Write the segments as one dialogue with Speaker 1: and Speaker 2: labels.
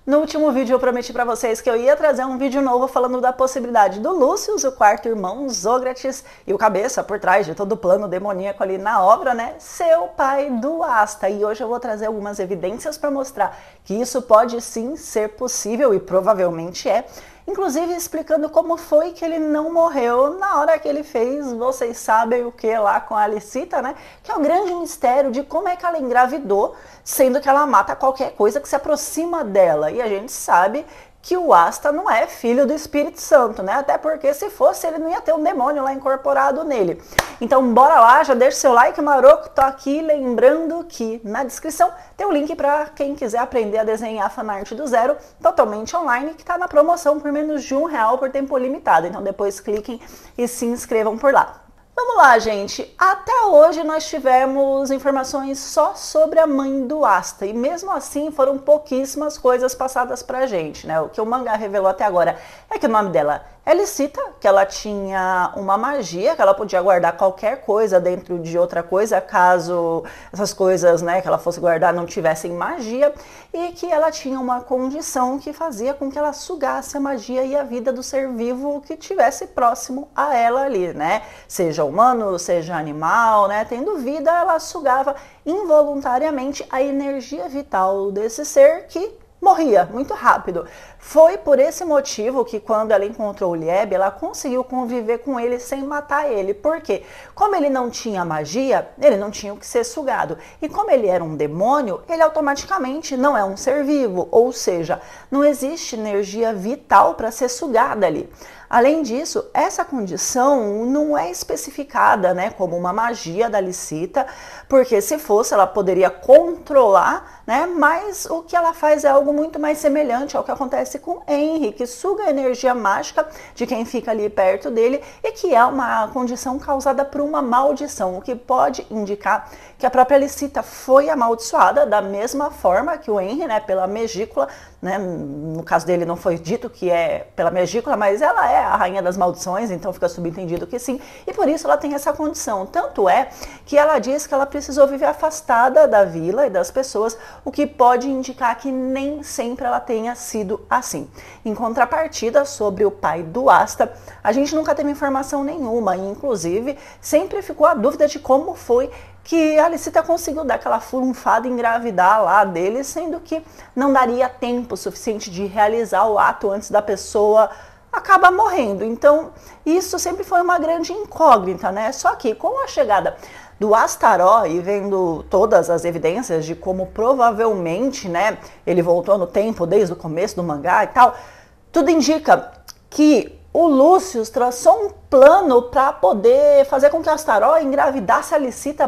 Speaker 1: No último vídeo eu prometi pra vocês que eu ia trazer um vídeo novo falando da possibilidade do Lúcius, o quarto irmão Zógrates e o cabeça por trás de todo o plano demoníaco ali na obra, né, ser o pai do Asta. E hoje eu vou trazer algumas evidências para mostrar que isso pode sim ser possível e provavelmente é. Inclusive explicando como foi que ele não morreu na hora que ele fez, vocês sabem o que lá com a Alicita, né? Que é o grande mistério de como é que ela engravidou, sendo que ela mata qualquer coisa que se aproxima dela. E a gente sabe que o Asta não é filho do Espírito Santo, né? Até porque se fosse, ele não ia ter um demônio lá incorporado nele. Então bora lá, já deixa seu like maroto, tô aqui lembrando que na descrição tem o link para quem quiser aprender a desenhar fanart do zero, totalmente online, que tá na promoção por menos de R$1 por tempo limitado. Então depois cliquem e se inscrevam por lá. Vamos lá, gente. Até hoje nós tivemos informações só sobre a mãe do Asta e mesmo assim foram pouquíssimas coisas passadas pra gente, né? O que o mangá revelou até agora é que o nome dela é Alicita, que ela tinha uma magia, que ela podia guardar qualquer coisa dentro de outra coisa, caso essas coisas, né, que ela fosse guardar não tivessem magia, e que ela tinha uma condição que fazia com que ela sugasse a magia e a vida do ser vivo que tivesse próximo a ela ali, né? Seja humano, seja animal, né? Tendo vida, ela sugava involuntariamente a energia vital desse ser que morria muito rápido. Foi por esse motivo que quando ela encontrou o Lieb, ela conseguiu conviver com ele sem matar ele. Por quê? Como ele não tinha magia, ele não tinha o que ser sugado. E como ele era um demônio, ele automaticamente não é um ser vivo. Ou seja, não existe energia vital para ser sugada ali. Além disso, essa condição não é especificada, né, como uma magia da Alicita, porque se fosse ela poderia controlar, né, mas o que ela faz é algo muito mais semelhante ao que acontece com Henry, que suga a energia mágica de quem fica ali perto dele e que é uma condição causada por uma maldição, o que pode indicar que a própria Alicita foi amaldiçoada da mesma forma que o Henry, né, pela Megícula, né, no caso dele não foi dito que é pela Megícula, mas ela é a rainha das maldições, então fica subentendido que sim, e por isso ela tem essa condição. Tanto é que ela diz que ela precisou viver afastada da vila e das pessoas, o que pode indicar que nem sempre ela tenha sido assim. Em contrapartida, sobre o pai do Asta, a gente nunca teve informação nenhuma, e inclusive sempre ficou a dúvida de como foi que a Alicita conseguiu dar aquela furunfada e engravidar lá dele, sendo que não daria tempo suficiente de realizar o ato antes da pessoa acaba morrendo. Então, isso sempre foi uma grande incógnita, né? Só que com a chegada do Astaró e vendo todas as evidências de como provavelmente, né, ele voltou no tempo desde o começo do mangá e tal, tudo indica que o Lúcius traçou um plano para poder fazer com que Astaró engravidasse a Alicita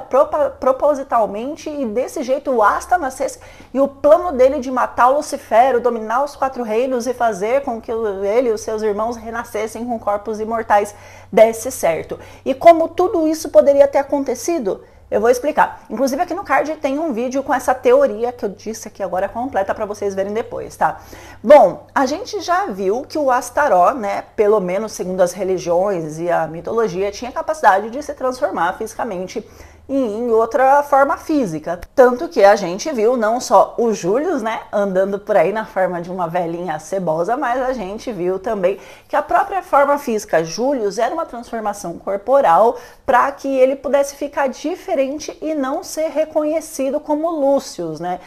Speaker 1: propositalmente e desse jeito o Asta nascesse, e o plano dele de matar o Lucifero, dominar os 4 reinos e fazer com que ele e os seus irmãos renascessem com corpos imortais desse certo. E como tudo isso poderia ter acontecido? Eu vou explicar. Inclusive aqui no card tem um vídeo com essa teoria que eu disse aqui agora completa para vocês verem depois, tá? Bom, a gente já viu que o Astaró, né, pelo menos segundo as religiões e a mitologia, tinha capacidade de se transformar fisicamente em outra forma física. Tanto que a gente viu não só o Július, né, andando por aí na forma de uma velhinha cebosa, mas a gente viu também que a própria forma física Július era uma transformação corporal para que ele pudesse ficar diferente e não ser reconhecido como Lúcius, né?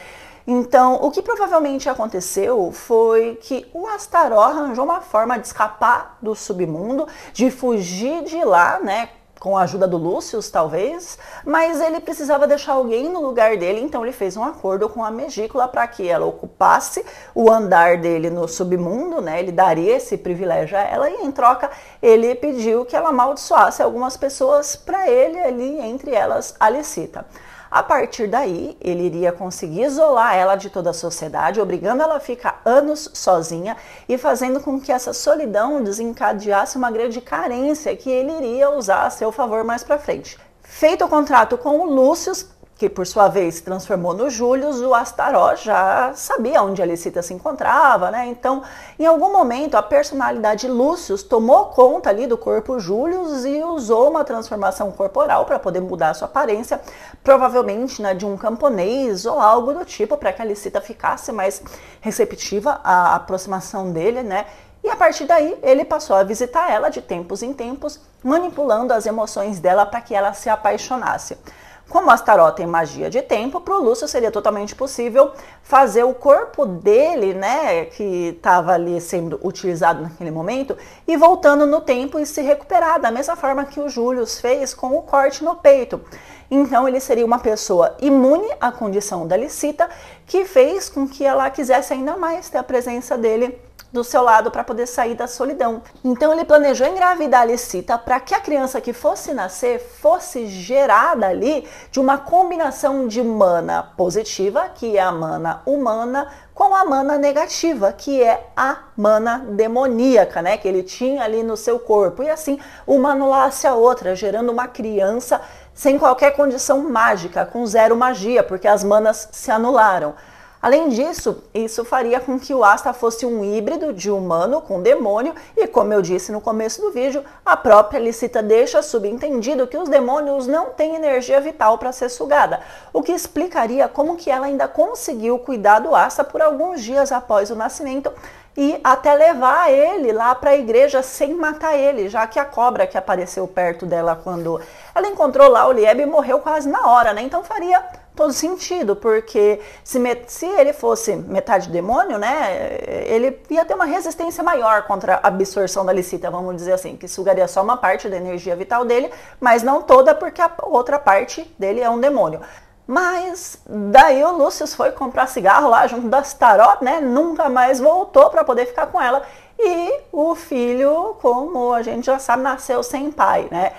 Speaker 1: Então, o que provavelmente aconteceu foi que o Astaró arranjou uma forma de escapar do submundo, de fugir de lá, né, com a ajuda do Lúcius, talvez, mas ele precisava deixar alguém no lugar dele, então ele fez um acordo com a Megícula para que ela ocupasse o andar dele no submundo, né? Ele daria esse privilégio a ela e, em troca, ele pediu que ela amaldiçoasse algumas pessoas para ele ali, entre elas a Alicita. A partir daí, ele iria conseguir isolar ela de toda a sociedade, obrigando ela a ficar anos sozinha e fazendo com que essa solidão desencadeasse uma grande carência que ele iria usar a seu favor mais pra frente. Feito o contrato com o Lúcius, que por sua vez se transformou no Július, o Astaroth já sabia onde a Licítia se encontrava, né? Então, em algum momento, a personalidade Lúcius tomou conta ali do corpo Július e usou uma transformação corporal para poder mudar a sua aparência, provavelmente, né, de um camponês ou algo do tipo, para que a Licítia ficasse mais receptiva à aproximação dele, né? E a partir daí, ele passou a visitar ela de tempos em tempos, manipulando as emoções dela para que ela se apaixonasse. Como Astaroth tem magia de tempo, para o Lúcio seria totalmente possível fazer o corpo dele, né, que estava ali sendo utilizado naquele momento, e voltando no tempo e se recuperar, da mesma forma que o Július fez com o corte no peito. Então ele seria uma pessoa imune à condição da Licítia, que fez com que ela quisesse ainda mais ter a presença dele do seu lado para poder sair da solidão. Então ele planejou engravidar a Licítia para que a criança que fosse nascer fosse gerada ali de uma combinação de mana positiva, que é a mana humana, com a mana negativa, que é a mana demoníaca, né, que ele tinha ali no seu corpo. E assim, uma anulasse a outra, gerando uma criança sem qualquer condição mágica, com zero magia, porque as manas se anularam. Além disso, isso faria com que o Asta fosse um híbrido de humano com demônio e, como eu disse no começo do vídeo, a própria Licítia deixa subentendido que os demônios não têm energia vital para ser sugada, o que explicaria como que ela ainda conseguiu cuidar do Asta por alguns dias após o nascimento e até levar ele lá para a igreja sem matar ele, já que a cobra que apareceu perto dela quando ela encontrou lá o Lieb morreu quase na hora, né? Então faria todo sentido, porque se ele fosse metade demônio, né, ele ia ter uma resistência maior contra a absorção da Licítia, vamos dizer assim, que sugaria só uma parte da energia vital dele, mas não toda, porque a outra parte dele é um demônio. Mas daí o Lúcius foi comprar cigarro lá junto da Astaroth, né, nunca mais voltou para poder ficar com ela, e o filho, como a gente já sabe, nasceu sem pai, né.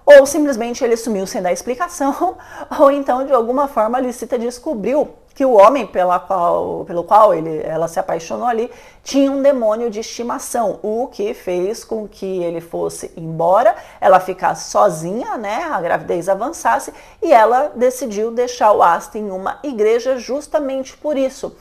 Speaker 1: Ou simplesmente ele sumiu sem dar explicação, ou então de alguma forma a Licítia descobriu que o homem pelo qual ela se apaixonou ali tinha um demônio de estimação, o que fez com que ele fosse embora, ela ficasse sozinha, né, a gravidez avançasse, e ela decidiu deixar o Asta em uma igreja justamente por isso,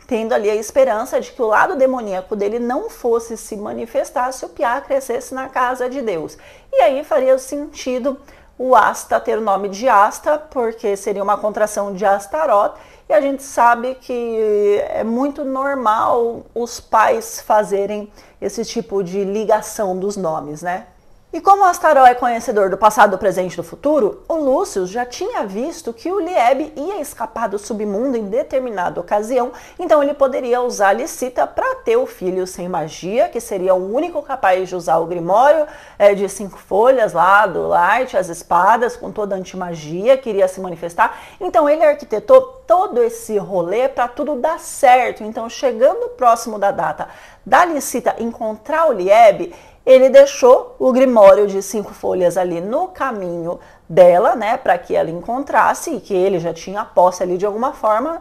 Speaker 1: tendo ali a esperança de que o lado demoníaco dele não fosse se manifestar se o Piá crescesse na casa de Deus. E aí faria sentido o Asta ter o nome de Asta, porque seria uma contração de Astaroth, e a gente sabe que é muito normal os pais fazerem esse tipo de ligação dos nomes, né? E como o Astaroth é conhecedor do passado, do presente e do futuro, o Lúcius já tinha visto que o Lieb ia escapar do submundo em determinada ocasião, então ele poderia usar a Licítia para ter o filho sem magia, que seria o único capaz de usar o Grimório de 5 folhas lá do Light, as espadas, com toda a antimagia que iria se manifestar. Então ele arquitetou todo esse rolê para tudo dar certo. Então, chegando próximo da data da Licítia encontrar o Lieb, ele deixou o Grimório de 5 folhas ali no caminho dela, né, para que ela encontrasse, e que ele já tinha posse ali de alguma forma.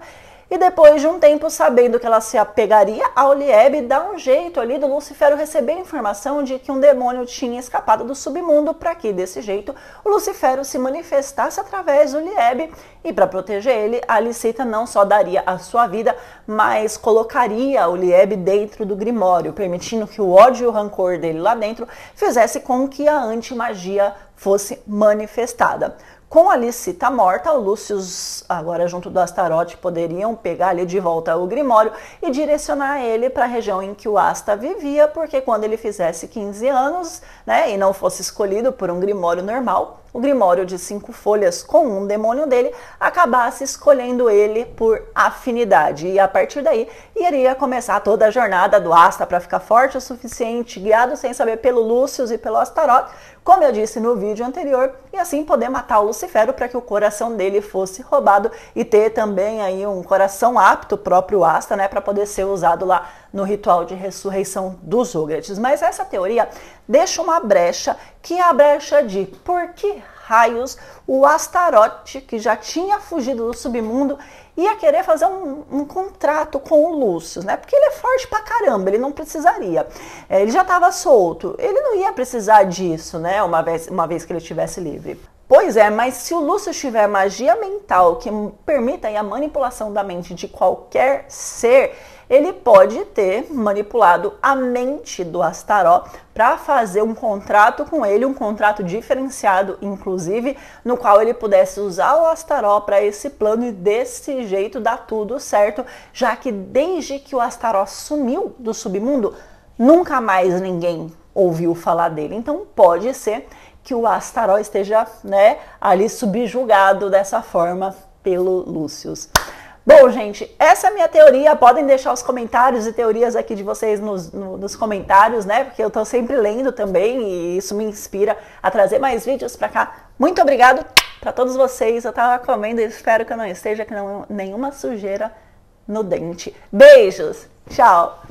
Speaker 1: E depois de um tempo, sabendo que ela se apegaria ao Lieb, dá um jeito ali do Lucifero receber a informação de que um demônio tinha escapado do submundo, para que desse jeito o Lucifero se manifestasse através do Lieb, e para proteger ele, a Licítia não só daria a sua vida, mas colocaria o Lieb dentro do Grimório, permitindo que o ódio e o rancor dele lá dentro fizesse com que a antimagia fosse manifestada. Com a Licítia morta, o Lúcius, agora junto do Astaroth, poderiam pegar ali de volta o Grimório e direcionar ele para a região em que o Asta vivia, porque quando ele fizesse 15 anos, né, e não fosse escolhido por um Grimório normal, o Grimório de 5 folhas com um demônio dele acabasse escolhendo ele por afinidade. E a partir daí iria começar toda a jornada do Asta para ficar forte o suficiente, guiado sem saber pelo Lúcius e pelo Astaroth, como eu disse no vídeo anterior, e assim poder matar o Lucifero para que o coração dele fosse roubado e ter também aí um coração apto próprio Asta, né, para poder ser usado lá no ritual de ressurreição dos Ógrates. Mas essa teoria deixa uma brecha, que é a brecha de por que raios o Astaroth, que já tinha fugido do submundo, ia querer fazer um contrato com o Lúcius, né? Porque ele é forte pra caramba, ele não precisaria. Ele já estava solto, ele não ia precisar disso, né? Uma vez que ele estivesse livre. Pois é, mas se o Lúcio tiver magia mental que permita aí a manipulação da mente de qualquer ser, ele pode ter manipulado a mente do Astaroth para fazer um contrato com ele, um contrato diferenciado, inclusive, no qual ele pudesse usar o Astaroth para esse plano e desse jeito dar tudo certo, já que desde que o Astaroth sumiu do submundo, nunca mais ninguém ouviu falar dele. Então pode ser que o Astaroth esteja, né, ali subjugado dessa forma pelo Lúcius. Bom, gente, essa é a minha teoria. Podem deixar os comentários e teorias aqui de vocês nos comentários, né? Porque eu tô sempre lendo também e isso me inspira a trazer mais vídeos pra cá. Muito obrigado pra todos vocês. Eu tava comendo e espero que eu não esteja com nenhuma sujeira no dente. Beijos! Tchau!